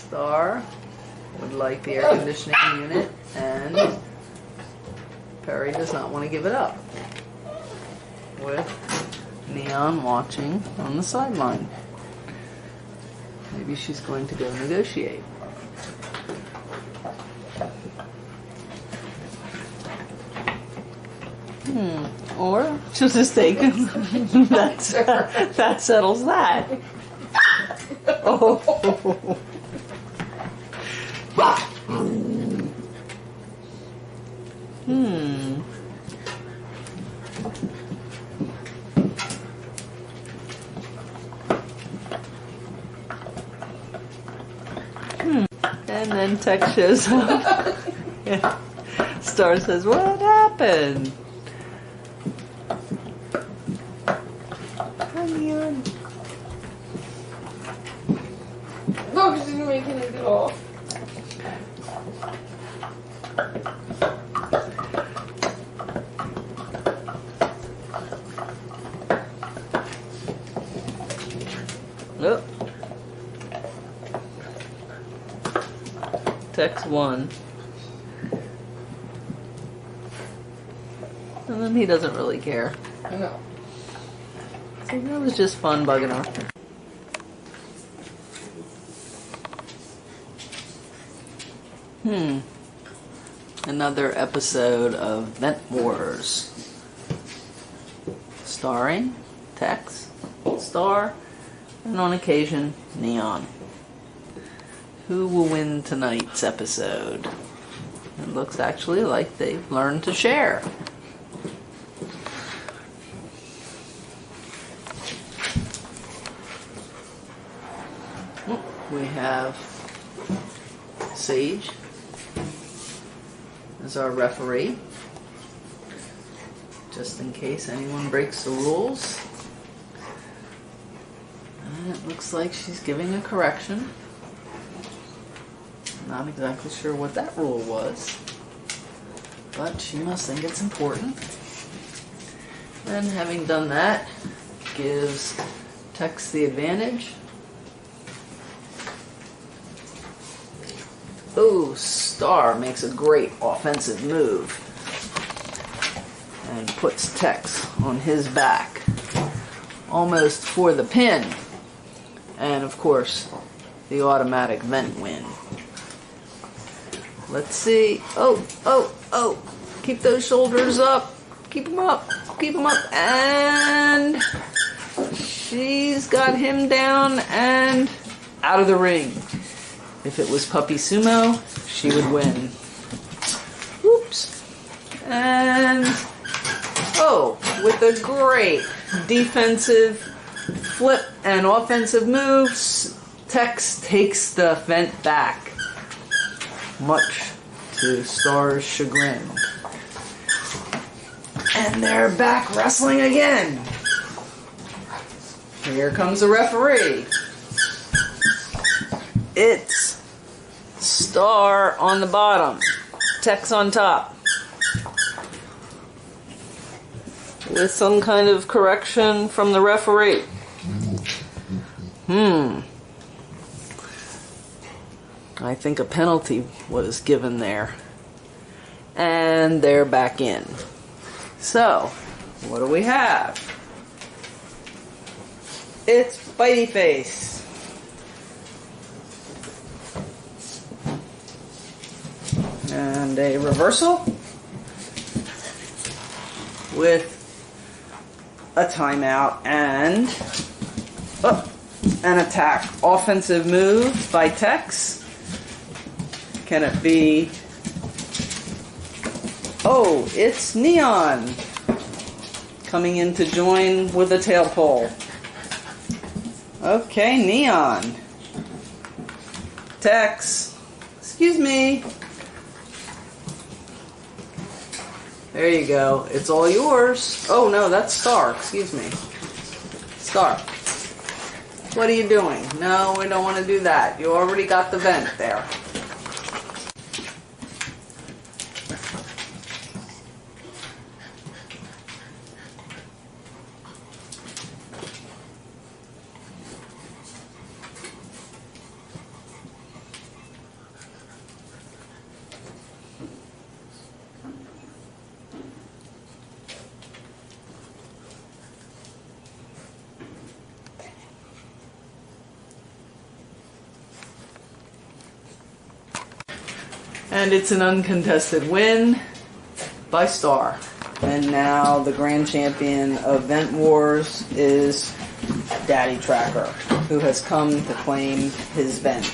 Star would like the air conditioning unit, and Perry does not want to give it up, with Neon watching on the sideline. Maybe she's going to go negotiate. Or she'll just take him. That settles that. Oh. And then Tex shows up. Yeah. Star says, "What happened?" No, because you're making it get off. Nope. Tex won. And then he doesn't really care. No. So that was just fun bugging her. Another episode of Vent Wars. Starring Tex, Star, and on occasion, Neon. Who will win tonight's episode? It looks actually like they've learned to share. We have Sage as our referee, just in case anyone breaks the rules. And it looks like she's giving a correction. Not exactly sure what that rule was, but she must think it's important. And having done that, gives Tex the advantage. Ooh, Star makes a great offensive move and puts Tex on his back, almost for the pin. And of course, the automatic vent win. Let's see. Oh. Keep those shoulders up. Keep them up. Keep them up. And she's got him down and out of the ring. If it was Puppy Sumo, she would win. Oops. And, with a great defensive flip and offensive moves, Tex takes the vent back, much to Star's chagrin. And they're back wrestling again. Here comes the referee. It's Star on the bottom, Tex on top. With some kind of correction from the referee. I think a penalty was given there. And they're back in. So, what do we have? It's Bitey Face. And a reversal with a timeout and an attack. Offensive move by Tex. Can it be? Oh, it's Neon coming in to join with a tail pull. Okay, Neon. Tex. Excuse me. There you go. It's all yours. Oh, no, that's Star. Excuse me. Star. What are you doing? No, we don't want to do that. You already got the vent there. And it's an uncontested win by Star. And now the grand champion of Vent Wars is Daddy Tracker, who has come to claim his vent.